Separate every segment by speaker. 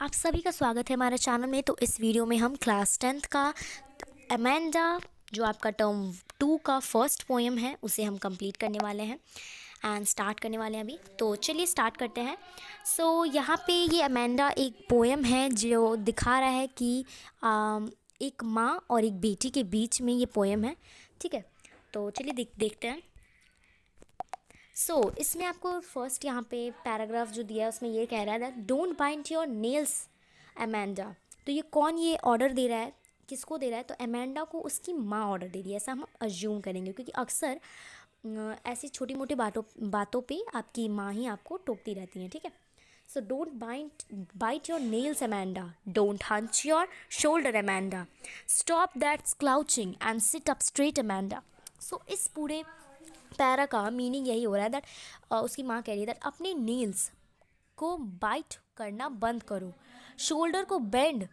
Speaker 1: आप सभी का स्वागत है हमारे चैनल में। तो इस वीडियो में हम क्लास 10th का अमेंडा, जो आपका टर्म 2 का फर्स्ट पोएम है, उसे हम कंप्लीट करने वाले हैं एंड स्टार्ट करने वाले हैं अभी। तो चलिए स्टार्ट करते हैं। यहाँ पे ये अमेंडा एक पोएम है जो दिखा रहा है कि एक माँ और एक बेटी के बीच में ये पोएम है। ठीक है, तो चलिए देखते हैं। इसमें आपको फर्स्ट यहाँ पे पैराग्राफ जो दिया है उसमें ये कह रहा है that don't bind your nails Amanda. तो ये कौन ये ऑर्डर दे रहा है, किसको दे रहा है? तो अमेंडा को उसकी माँ ऑर्डर दे रही है, ऐसा हम अज्यूम करेंगे, क्योंकि अक्सर ऐसी छोटी मोटी बातों पे आपकी माँ ही आपको टोकती रहती हैं। ठीक है, so don't bite your nails Amanda, don't hunch your shoulder Amanda, stop that slouching and sit up straight Amanda. इस पूरे पैरा का मीनिंग यही हो रहा है दैट उसकी माँ कह रही है दैट अपने नील्स को बाइट करना बंद करो, शोल्डर को बेंड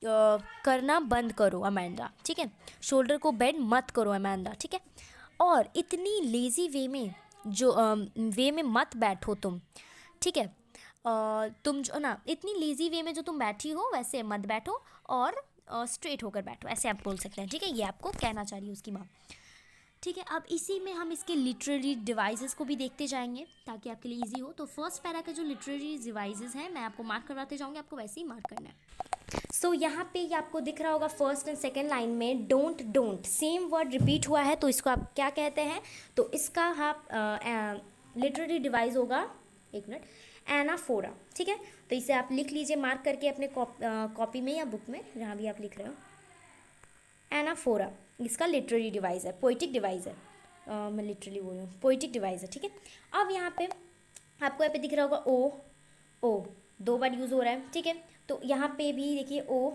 Speaker 1: करना बंद करो अमेंडा। ठीक है, शोल्डर को बेंड मत करो अमेंडा। ठीक है, और इतनी लेज़ी वे में मत बैठो तुम। ठीक है, तुम जो ना इतनी लेज़ी वे में जो तुम बैठी हो वैसे मत बैठो, और स्ट्रेट होकर बैठो, ऐसे आप बोल सकते हैं। ठीक है, ये आपको कहना चाह रही है उसकी माँ। ठीक है, अब इसी में हम इसके लिटरेरी डिवाइसेस को भी देखते जाएंगे ताकि आपके लिए इजी हो। तो फर्स्ट पैरा के जो लिटरेरी डिवाइसेस हैं मैं आपको मार्क करवाते जाऊंगी, आपको वैसे ही मार्क करना है। यहाँ पे ये आपको दिख रहा होगा फर्स्ट एंड सेकेंड लाइन में डोंट सेम वर्ड रिपीट हुआ है, तो इसको आप क्या कहते हैं? तो इसका आप लिटरेरी डिवाइस होगा, एक मिनट, एनाफोरा। ठीक है, तो इसे आप लिख लीजिए मार्क करके अपने कॉपी में या बुक में, जहाँ भी आप लिख रहे हो। एनाफोरा इसका लिटरेरी डिवाइस है, पोइटिक डिवाइस है। मैं लिटरली बोल रही हूँ, पोइटिक डिवाइस है। ठीक है, अब यहाँ पे आपको यहाँ पे दिख रहा होगा ओ दो बार यूज़ हो रहा है। ठीक है, तो यहाँ पे भी देखिए ओ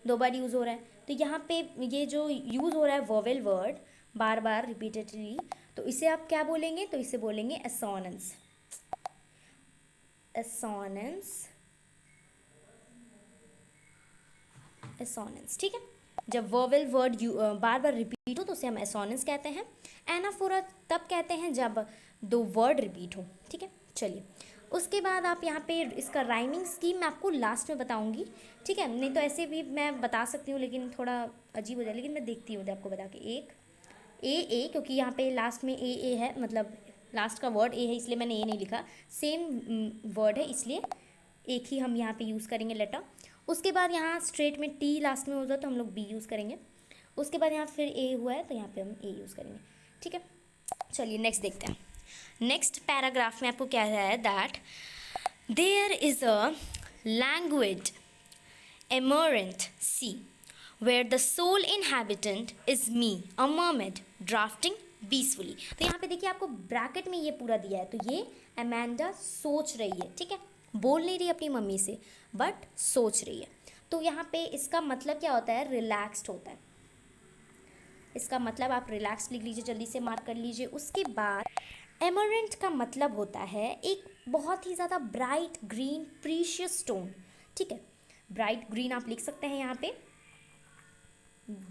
Speaker 1: दो बार यूज़ हो रहा है। तो यहाँ पे ये जो यूज़ हो रहा है वोवेल वर्ड बार बार रिपीटेडली, तो इसे आप क्या बोलेंगे? तो इसे बोलेंगे एसोनेंस। एसोनेंस। ठीक है, जब वर्वेल वर्ड बार बार रिपीट हो तो उसे हम एसोनेंस कहते हैं। एनाफोरा तब कहते हैं जब दो वर्ड रिपीट हो। ठीक है, चलिए उसके बाद आप यहाँ पे इसका राइमिंग स्कीम मैं आपको लास्ट में बताऊंगी। ठीक है, नहीं तो ऐसे भी मैं बता सकती हूँ लेकिन थोड़ा अजीब हो जाए, लेकिन मैं देखती हूँ आपको बता के। एक ए क्योंकि यहाँ पे लास्ट में ए है, मतलब लास्ट का वर्ड ए है, इसलिए मैंने ए नहीं लिखा। सेम वर्ड है इसलिए एक ही हम यहाँ पे यूज़ करेंगे लेटर। उसके बाद यहाँ स्ट्रेट में टी लास्ट में हो जाए तो हम लोग बी यूज़ करेंगे। उसके बाद यहाँ फिर ए हुआ है तो यहाँ पे हम ए यूज़ करेंगे। ठीक है, चलिए नेक्स्ट देखते हैं। नेक्स्ट पैराग्राफ में आपको क्या है that there is a language emerald sea where the sole inhabitant is me a mermaid drifting peacefully. तो यहाँ पे देखिए आपको ब्रैकेट में ये पूरा दिया है, तो ये अमेंडा सोच रही है। ठीक है, बोल नहीं रही अपनी मम्मी से बट सोच रही है। तो यहाँ पे इसका मतलब क्या होता है? रिलैक्स्ड होता है। इसका मतलब आप रिलैक्स लिख लीजिए, जल्दी से मार्क कर लीजिए। उसके बाद एमरेंट का मतलब होता है एक बहुत ही ज़्यादा ब्राइट ग्रीन प्रीशियस स्टोन। ठीक है, ब्राइट ग्रीन आप लिख सकते हैं यहाँ पे,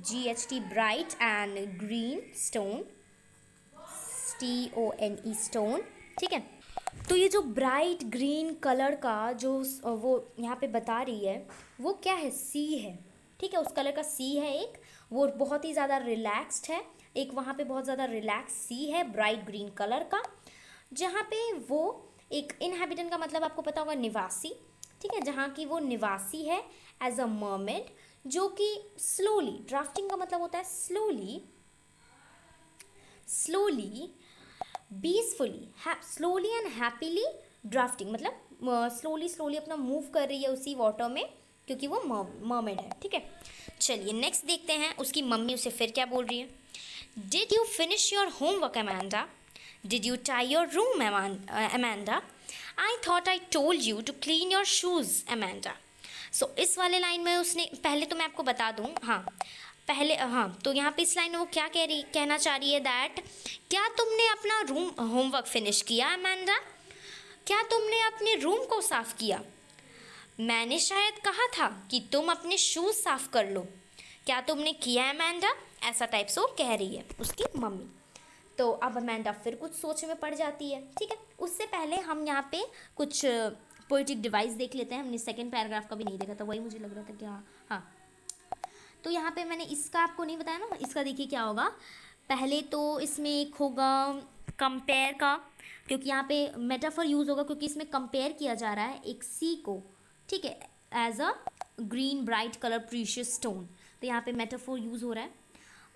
Speaker 1: GHT bright and green stone, STONE stone. ठीक है, तो ये जो ब्राइट ग्रीन कलर का जो वो यहाँ पे बता रही है वो क्या है? सी है। ठीक है, उस कलर का सी है एक, वो बहुत ही ज़्यादा रिलैक्स्ड है। एक वहाँ पे बहुत ज़्यादा रिलैक्स सी है ब्राइट ग्रीन कलर का, जहाँ पे वो एक इनहैबिटेंट का मतलब आपको पता होगा निवासी। ठीक है, जहाँ की वो निवासी है एज अ मर्मेड, जो कि स्लोली, ड्राफ्टिंग का मतलब होता है slowly peacefully, slowly and happily drafting, मतलब स्लोली अपना मूव कर रही है उसी वाटर में, क्योंकि वो मर्मेड है। ठीक है, चलिए नेक्स्ट देखते हैं उसकी मम्मी उसे फिर क्या बोल रही है। Did you finish your homework Amanda? Did you tidy your room Amanda? I thought I told you to clean your shoes Amanda. इस वाले लाइन में उसने, पहले तो मैं आपको बता दूँ, तो यहाँ पे इस लाइन में वो क्या कहना चाह रही है दैट क्या तुमने अपना रूम होमवर्क फिनिश किया अमेंडा? क्या तुमने अपने रूम को साफ़ किया? मैंने शायद कहा था कि तुम अपने शूज़ साफ़ कर लो, क्या तुमने किया अमेंडा? ऐसा टाइप से वो कह रही है उसकी मम्मी। तो अब अमेंडा फिर कुछ सोच में पड़ जाती है। ठीक है, उससे पहले हम यहाँ पे कुछ पोइटिक डिवाइस देख लेते हैं। हमने सेकंड पैराग्राफ का भी नहीं देखा था, वही मुझे लग रहा था कि हाँ हाँ। तो यहाँ पे मैंने इसका आपको नहीं बताया ना, इसका देखिए क्या होगा। पहले तो इसमें एक होगा कंपेयर का, क्योंकि यहाँ पे मेटाफर यूज़ होगा, क्योंकि इसमें कंपेयर किया जा रहा है एक सी को, ठीक है, as a green bright colour precious stone. तो यहाँ पे मेटाफोर यूज़ हो रहा है।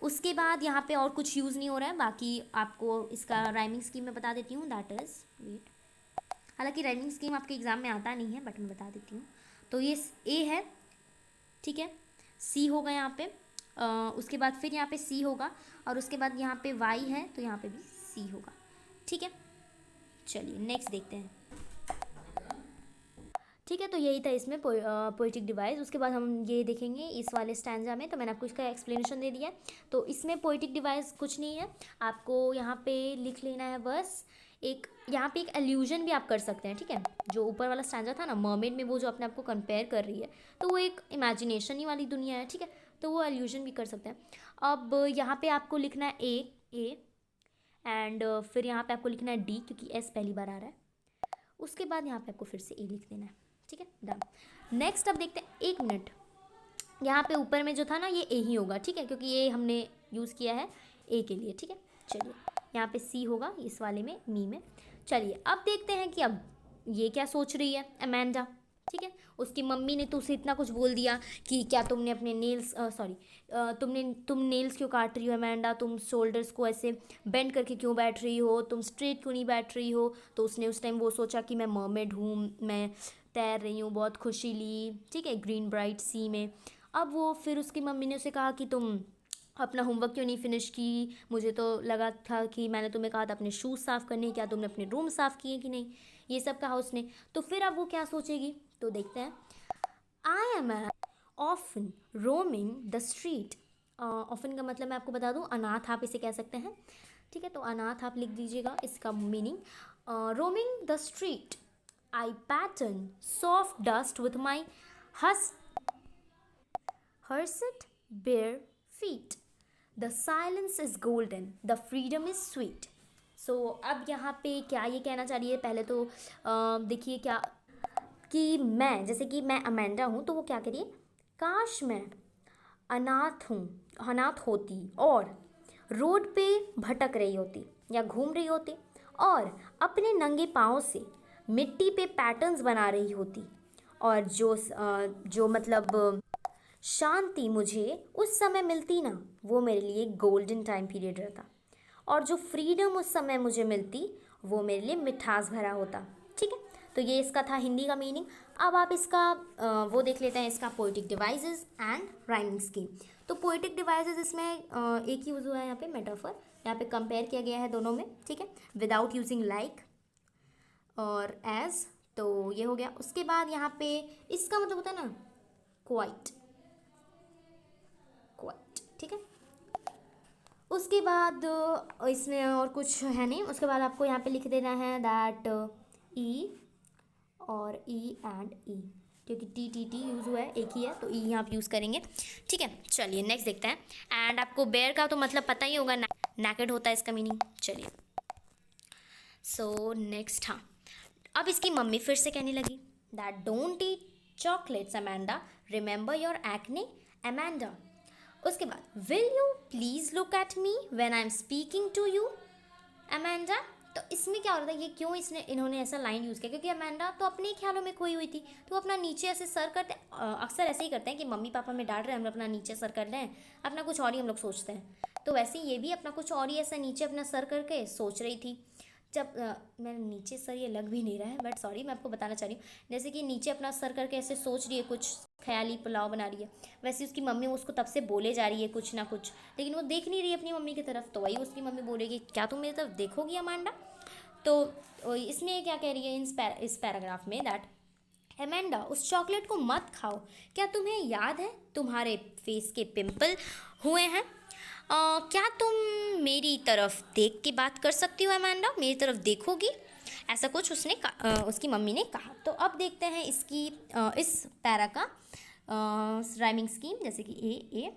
Speaker 1: उसके बाद यहाँ पे और कुछ यूज़ नहीं हो रहा है। बाकी आपको इसका राइमिंग स्कीम मैं बता देती हूँ, दैट इज़ वेट, हालांकि राइमिंग स्कीम आपके एग्ज़ाम में आता नहीं है, बट मैं बता देती हूँ। तो ये ए है, ठीक है, सी होगा यहाँ पे, उसके बाद फिर यहाँ पे सी होगा, और उसके बाद यहाँ पे वाई है, तो यहाँ पे भी सी होगा, ठीक है। चलिए नेक्स्ट देखते हैं, ठीक है। तो यही था इसमें पोएटिक डिवाइस। उसके बाद हम ये देखेंगे इस वाले स्टैंजा में, तो मैंने आपको इसका एक्सप्लेनेशन दे दिया है। तो इसमें पोएटिक डिवाइस कुछ नहीं है, आपको यहाँ पे लिख लेना है बस एक, यहाँ पे एक एल्यूजन भी आप कर सकते हैं, ठीक है। जो ऊपर वाला स्टैंजा था ना मर्मेड में, वो जो अपने आप को कंपेयर कर रही है, तो वो एक इमेजिनेशन ही वाली दुनिया है, ठीक है, तो वो एल्यूजन भी कर सकते हैं। अब यहाँ पे आपको लिखना है ए एंड फिर यहाँ पे आपको लिखना है डी, क्योंकि एस पहली बार आ रहा है। उसके बाद यहाँ पे आपको फिर से ए लिख देना है, ठीक है, डन। नेक्स्ट अब देखते हैं, एक मिनट, यहाँ पे ऊपर में जो था ना ये ए ही होगा, ठीक है, क्योंकि ये हमने यूज़ किया है ए के लिए, ठीक है। चलिए यहाँ पे सी होगा इस वाले में, मी में। चलिए अब देखते हैं कि अब ये क्या सोच रही है अमेंडा, ठीक है। उसकी मम्मी ने तो उसे इतना कुछ बोल दिया कि क्या तुमने अपने नेल्स तुम नेल्स क्यों काट रही हो अमेंडा, तुम शोल्डर्स को ऐसे बेंड करके क्यों बैठ रही हो, तुम स्ट्रेट क्यों नहीं बैठ रही हो। तो उसने उस टाइम वो सोचा कि मैं मर्मेड हूँ, मैं तैर रही हूँ, बहुत खुशी ली, ठीक है, ग्रीन ब्राइट सी में। अब वो फिर उसकी मम्मी ने उसे कहा कि तुम अपना होमवर्क क्यों नहीं फिनिश की, मुझे तो लगा था कि मैंने तुम्हें कहा था अपने शूज़ साफ़ करने, क्या तुमने अपने रूम साफ़ किए कि नहीं, ये सब कहा उसने। तो फिर अब वो क्या सोचेगी, तो देखते हैं। I M often roaming the street, often का मतलब मैं आपको बता दूं, अनाथ आप इसे कह सकते हैं, ठीक है। तो अनाथ आप लिख दीजिएगा, इसका meaning roaming the street, I pattern soft dust with my hushed bare feet, the silence is golden, the freedom is sweet। सो अब यहाँ पे क्या ये कहना चाह रही है, पहले तो देखिए क्या कि मैं, जैसे कि मैं अमेंडा हूँ, तो वो क्या करिए, काश मैं अनाथ होती और रोड पे भटक रही होती या घूम रही होती, और अपने नंगे पाँव से मिट्टी पे पैटर्न्स बना रही होती, और जो मतलब शांति मुझे उस समय मिलती ना, वो मेरे लिए गोल्डन टाइम पीरियड रहता, और जो फ्रीडम उस समय मुझे मिलती वो मेरे लिए मिठास भरा होता, ठीक है। तो ये इसका था हिंदी का मीनिंग। अब आप इसका वो देख लेते हैं, इसका poetic devices and rhyming scheme. तो पोएटिक डिवाइसेस इसमें एक यूज़ हुआ है यहाँ पे मेटाफर, यहाँ पे कंपेयर किया गया है दोनों में, ठीक है, विदाउट यूजिंग लाइक और एज, तो ये हो गया। उसके बाद यहाँ पे इसका मतलब होता है ना क्वाइट, ठीक है। उसके बाद इसमें और कुछ है नहीं, उसके बाद आपको यहाँ पे लिख देना है दैट ई और ई एंड ई, क्योंकि टी यूज़ हुआ है, एक ही है, तो ई यहाँ पे यूज़ करेंगे, ठीक है। चलिए नेक्स्ट देखते हैं। एंड आपको बेयर का तो मतलब पता ही होगा, नैकेड होता है इसका मीनिंग। चलिए सो नेक्स्ट, हाँ, अब इसकी मम्मी फिर से कहने लगी that don't eat chocolates Amanda, remember your acne Amanda. उसके बाद will you please look at me when I am speaking to you Amanda. तो इसमें क्या हो रहा था, ये क्यों इन्होंने ऐसा लाइन यूज़ किया, क्योंकि अमेंडा तो अपने ख्यालों में खोई हुई थी, तो अपना नीचे ऐसे सर करते, अक्सर ऐसे ही करते हैं कि मम्मी पापा में डांट रहे हैं, हम अपना नीचे सर कर रहे हैं, अपना कुछ और ही हम लोग सोचते हैं। तो वैसे ये भी अपना कुछ और ही ऐसा नीचे अपना सर करके सोच रही थी। जब मैं नीचे सर, ये लग भी नहीं रहा है, बट सॉरी मैं आपको बताना चाह रही हूँ, जैसे कि नीचे अपना सर करके ऐसे सोच रही है, कुछ ख्याली पुलाव बना रही है, वैसे उसकी मम्मी उसको तब से बोले जा रही है कुछ ना कुछ, लेकिन वो देख नहीं रही अपनी मम्मी की तरफ। तो वही उसकी मम्मी बोलेगी क्या तुम मेरी तरफ देखोगी अमांडा। तो इसमें क्या कह रही है इस पैराग्राफ में, दैट अमेंडा उस चॉकलेट को मत खाओ, क्या तुम्हें याद है तुम्हारे फेस के पिंपल हुए हैं, क्या तुम मेरी तरफ देख के बात कर सकती हो अमेंडा, मेरी तरफ देखोगी, ऐसा कुछ उसकी मम्मी ने कहा। तो अब देखते हैं इसकी इस पैरा का राइमिंग स्कीम, जैसे कि ए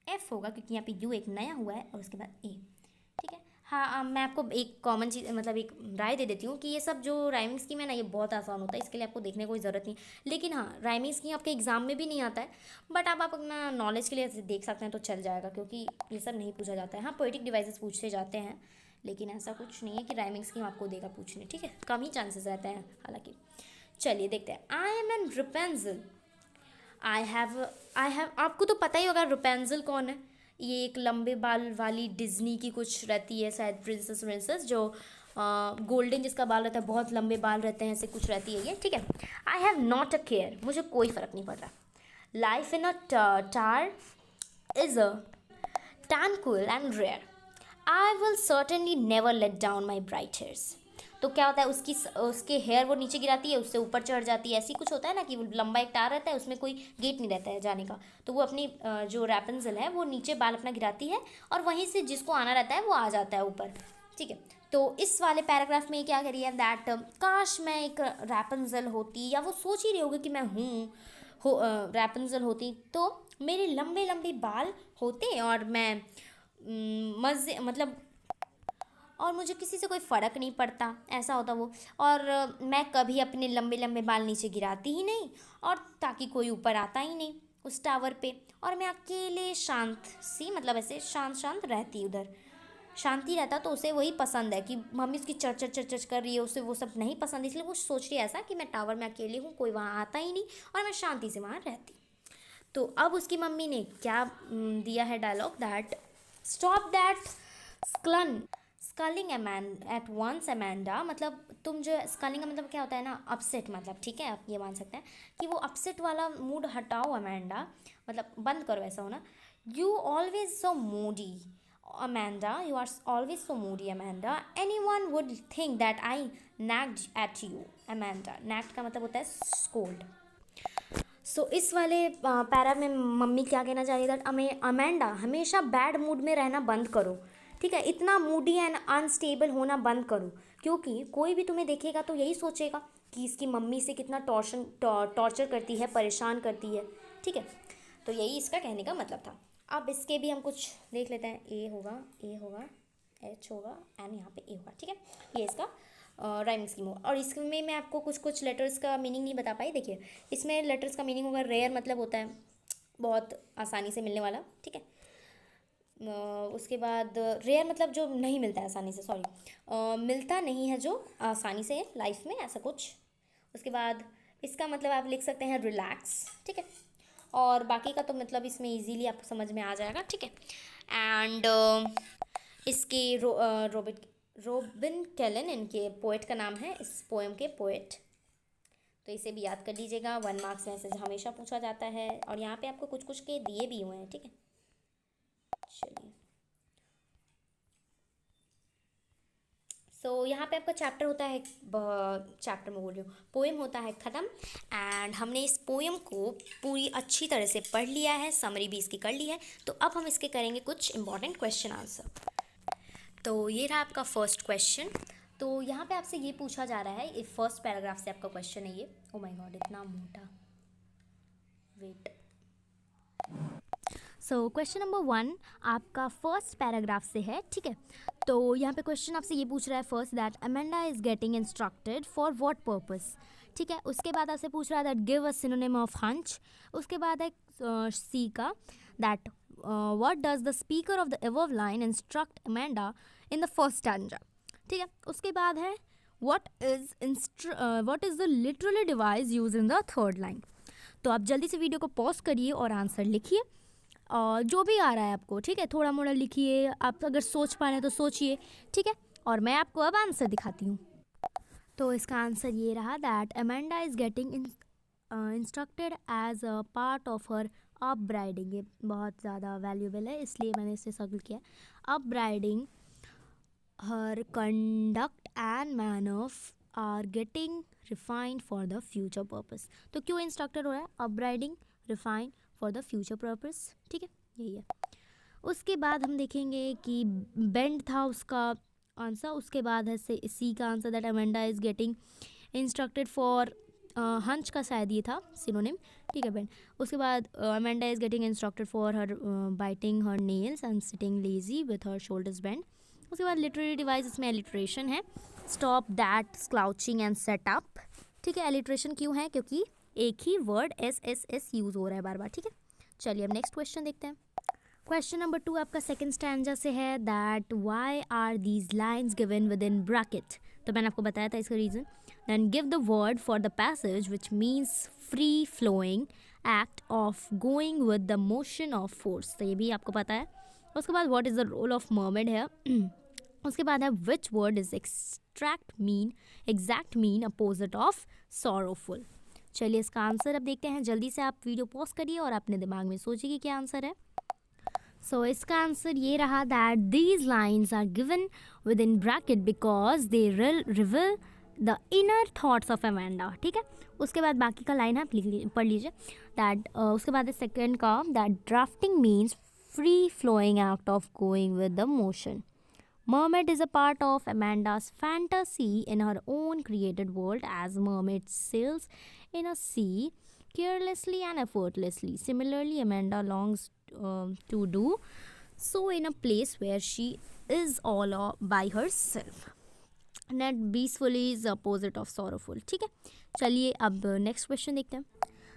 Speaker 1: एफ होगा, क्योंकि यहाँ पे यू एक नया हुआ है, और उसके बाद ए, ठीक है। हाँ, मैं आपको एक कॉमन चीज़ मतलब एक राय दे देती हूँ कि ये सब जो राइमिंग स्कीम है ना, ये बहुत आसान होता है, इसके लिए आपको देखने की कोई ज़रूरत नहीं। लेकिन हाँ, राइमिंग स्कीम आपके एग्जाम में भी नहीं आता है, बट आप अपना नॉलेज के लिए ऐसे देख सकते हैं तो चल जाएगा, क्योंकि ये सब नहीं पूछा जाता है। हाँ, पोएटिक डिवाइसेस पूछे जाते हैं, लेकिन ऐसा कुछ नहीं है कि राइमिंग स्कीम आपको देगा पूछने, ठीक है, कम ही चांसेस रहते हैं हालांकि। चलिए देखते हैं। I am an Rapunzel. I have आपको तो पता ही होगा रुपेंजल कौन है। ये एक लंबे बाल वाली डिज्नी की कुछ रहती है शायद, प्रिंसेस प्रिंसेस जो गोल्डन जिसका बाल रहता है, बहुत लंबे बाल रहते हैं, ऐसे कुछ रहती है ये, ठीक है। I have not a care, मुझे कोई फ़र्क नहीं पड़ रहा। Life in a tar is a tranquil and rare. I will certainly never let down my bright hairs. तो क्या होता है, उसके हेयर वो नीचे गिराती है, उससे ऊपर चढ़ जाती है, ऐसी कुछ होता है ना कि वो लंबा एक टार रहता है, उसमें कोई गेट नहीं रहता है जाने का, तो वो अपनी जो रैपंजल है वो नीचे बाल अपना गिराती है, और वहीं से जिसको आना रहता है वो आ जाता है ऊपर, ठीक है। तो इस वाले पैराग्राफ में क्या करी है दैट काश मैं एक रैपंजल होती, या वो सोच ही रही होगी कि मैं हूँ हो रैपंजल होती, तो मेरे लंबे लंबे बाल होते और मैं मज़े मतलब, और मुझे किसी से कोई फ़र्क नहीं पड़ता, ऐसा होता वो। और मैं कभी अपने लंबे लंबे बाल नीचे गिराती ही नहीं, और ताकि कोई ऊपर आता ही नहीं उस टावर पे, और मैं अकेले शांत सी मतलब ऐसे शांत शांत रहती उधर, शांति रहता, तो उसे वही पसंद है कि मम्मी उसकी चर चर चर चर कर रही है, उसे वो सब नहीं पसंद, इसलिए वो सोच रही है ऐसा कि मैं टावर में अकेली हूँ, कोई वहाँ आता ही नहीं, और मैं शांति से वहाँ रहती। तो अब उसकी मम्मी ने क्या दिया है डायलॉग दैट स्टॉप दैट स्कलन स्कलिंग एट वंस अमेंडा, मतलब तुम जो स्कलिंग का मतलब क्या होता है ना, अपसेट मतलब, ठीक है, आप ये मान सकते हैं कि वो अपसेट वाला मूड हटाओ अमेंडा, मतलब बंद करो ऐसा होना। You always so Moody Amanda, you are always so moody, Amanda. Anyone would think that I nagged at you, Amanda. Nagged का मतलब होता है scold. इस वाले पैरा में मम्मी क्या कहना चाह रही है, दैट अमेंडा हमेशा बैड मूड में रहना बंद करो, ठीक है, इतना मूडी एंड अनस्टेबल होना बंद करो, क्योंकि कोई भी तुम्हें देखेगा तो यही सोचेगा कि इसकी मम्मी से कितना टॉर्चर करती है, परेशान करती है, ठीक है। तो यही इसका कहने का मतलब था। अब इसके भी हम कुछ देख लेते हैं। ए होगा, एच होगा, एंड यहाँ पे ए होगा, ठीक है। ये इसका राइमिंग स्कीम होगा, और इसमें मैं आपको कुछ कुछ लेटर्स का मीनिंग नहीं बता पाई। देखिए, इसमें लेटर्स का मीनिंग होगा रेयर, मतलब होता है बहुत आसानी से मिलने वाला, ठीक है। उसके बाद रेयर मतलब जो नहीं मिलता है आसानी से, सॉरी, मिलता नहीं है जो आसानी से लाइफ में, ऐसा कुछ। उसके बाद इसका मतलब आप लिख सकते हैं रिलैक्स, ठीक है, और बाकी का तो मतलब इसमें इजीली आपको समझ में आ जाएगा, ठीक है। एंड इसके रोबिन कैलन इनके पोएट का नाम है, इस पोएम के पोएट, तो इसे भी याद कर लीजिएगा। 1 मार्क्स में से हमेशा पूछा जाता है, और यहाँ पे आपको कुछ कुछ के दिए भी हुए हैं, ठीक है। चलिए, यहाँ पे आपका चैप्टर होता है, चैप्टर में बोल रही हूँ, पोएम होता है ख़त्म। एंड हमने इस पोएम को पूरी अच्छी तरह से पढ़ लिया है, समरी भी इसकी कर ली है, तो अब हम इसके करेंगे कुछ इंपॉर्टेंट क्वेश्चन आंसर। तो ये रहा आपका फर्स्ट क्वेश्चन। तो यहाँ पे आपसे ये पूछा जा रहा है, ये फर्स्ट पैराग्राफ से आपका क्वेश्चन है ये। ओ माय गॉड, इतना मोटा, वेट। क्वेश्चन नंबर 1 आपका फर्स्ट पैराग्राफ से है, ठीक है। तो यहाँ पे क्वेश्चन आपसे ये पूछ रहा है first that Amanda is getting instructed for what purpose, ठीक है। उसके बाद आपसे पूछ रहा है that give a synonym of hunch. उसके बाद है सी का that what does the speaker of the above line instruct Amanda in the first stanza, ठीक है। उसके बाद है what is the literally device use in the third line. तो आप जल्दी से वीडियो को पॉज करिए और आंसर लिखिए, और जो भी आ रहा है आपको, ठीक है, थोड़ा मोड़ा लिखिए, आप अगर सोच पा रहे हैं तो सोचिए, ठीक है। और मैं आपको अब आंसर दिखाती हूँ। तो इसका आंसर ये रहा that Amanda is getting instructed as a part of her upbringing. ये बहुत ज़्यादा वैल्यूबल है, इसलिए मैंने इसे सर्कल किया। Upbringing her conduct and manners are getting refined for the future purpose. तो क्यों इंस्ट्रक्टेड हो रहा है, upbringing refined for the future purpose, ठीक है, यही है। उसके बाद हम देखेंगे कि बेंड था उसका आंसर। उसके बाद है सी का answer that Amanda is getting instructed for hunch का शायद ये था सिनोनिम, ठीक है, बेंड। उसके बाद Amanda is getting instructed for her biting her nails and sitting lazy with her shoulders bent, उसके बाद लिटरेरी डिवाइस, इसमें एलिट्रेशन है, stop that slouching and set up. ठीक है, एलिट्रेशन क्यों है? क्योंकि एक ही वर्ड एस यूज़ हो रहा है बार बार। ठीक है, चलिए अब नेक्स्ट क्वेश्चन देखते हैं। क्वेश्चन नंबर 2 आपका सेकंड स्टैंजा से है, that why are these lines given within bracket. तो मैंने आपको बताया था इसका reason. Then give the word for the passage which means free flowing act of going with the motion of force. तो ये भी आपको पता है। उसके बाद what is the role of mermaid है। उसके बाद है which word is exact mean opposite of sorrowful. चलिए इसका आंसर अब देखते हैं। जल्दी से आप वीडियो पॉज करिए और अपने दिमाग में सोचिए कि क्या आंसर है। सो इसका आंसर ये रहा, that these lines are given within bracket because they reveal the inner thoughts of Amanda. ठीक है, उसके बाद बाकी का लाइन आप पढ़ लीजिए। दैट उसके बाद सेकेंड का, that drafting means free flowing act of going with the motion. Mermaid is a part of Amanda's fantasy in her own created world, as mermaid sails in a sea carelessly and effortlessly. Similarly, Amanda longs to do so in a place where she is all by herself. Net peacefully is the opposite of sorrowful. ठीक है, चलिए अब next question देखते हैं।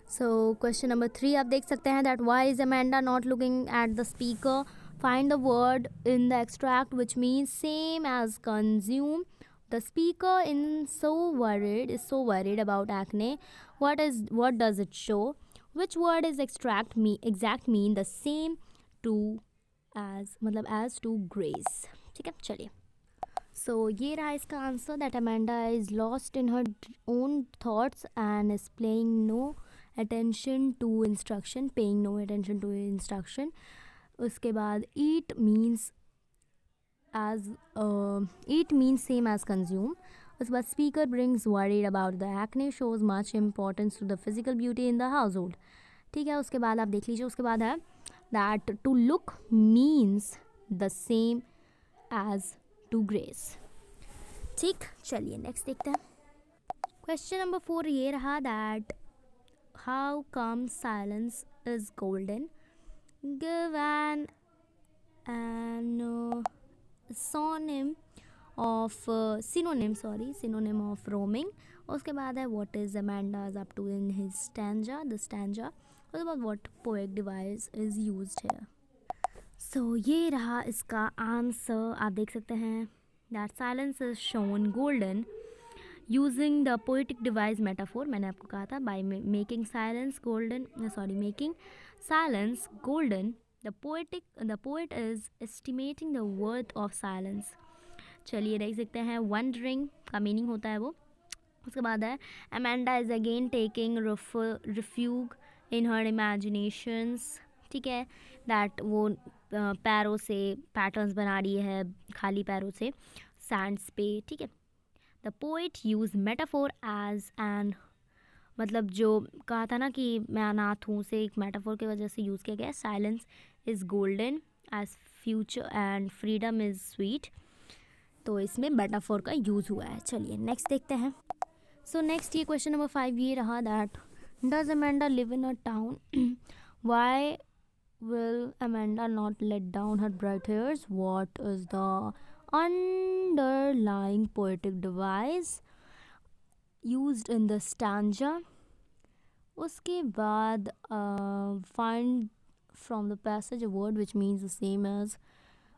Speaker 1: So question number 3 आप देख सकते हैं, that why is Amanda not looking at the speaker, find the word in the extract which means same as consume. The speaker is so worried about acne, what does it show? Which word is exact mean the same to as, मतलब as to grace। ठीक है, चलिए। सो ये रहा इसका answer, that Amanda is lost in her own thoughts and is paying no attention to instruction. उसके बाद eat means same as consume. उसके बाद speaker brings worried about the acne, shows much importance to the physical beauty in the household. ठीक है, उसके बाद आप देख लीजिए। उसके बाद है that to look means the same as to grace. ठीक, चलिए नेक्स्ट देखते हैं। क्वेश्चन नंबर 4 ये रहा, that how come silence is golden, give an synonym of roaming। उसके बाद है what is Amanda's up to in his stanza, the stanza। उसके बाद what poetic device is used here। सो ये रहा इसका आंसर, आप देख सकते हैं, that silence is shown golden using the poetic device metaphor। मैंने आपको कहा था by making silence golden, the poet is estimating the worth of silence। चलिए देख सकते हैं, wondering का मीनिंग होता है वो। उसके बाद है Amanda is again taking refuge in her imaginations। ठीक है, दैट वो पैरों से पैटर्न्स बना रही है, खाली पैरों से सैंड्स पे। ठीक है, the poet use metaphor as an, मतलब जो कहा था ना कि मैं अनाथ हूँ, से एक मेटाफोर की वजह से यूज़ किया गया। Silence is golden age future and freedom is sweet. तो इसमें मेटाफोर का यूज़ हुआ है। चलिए नेक्स्ट देखते हैं। सो नेक्स्ट ये क्वेश्चन नंबर 5 ये रहा, that does Amanda live in a town, why will Amanda not let down her bright hairs? What is the underlying poetic device used in the stanza? उसके बाद find from the passage a word which means the same as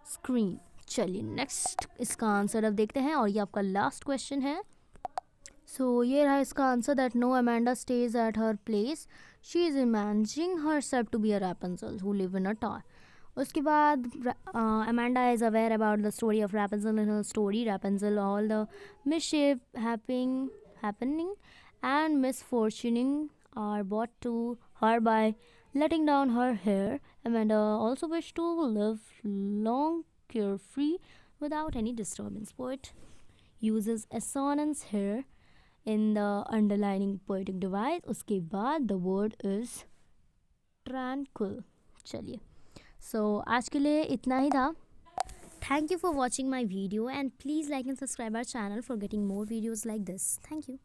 Speaker 1: screen। चलिए next इसका answer अब देखते हैं, और ये आपका लास्ट क्वेश्चन है। सो ये रहा इसका answer, that no Amanda stays at her place, she is imagining herself to be a Rapunzel who live in a tower. उसके बाद Amanda is aware about the story of Rapunzel in her story, Rapunzel all the mischief happening and misfortuning are brought to her by letting down her hair. Amanda also wished to live long carefree without any disturbance. Poet uses assonance here in the underlining poetic device। उसके बाद the word is tranquil। चलिए, सो आज के लिए इतना ही था। Thank you for watching my video and please like and subscribe our channel for getting more videos like this. Thank you.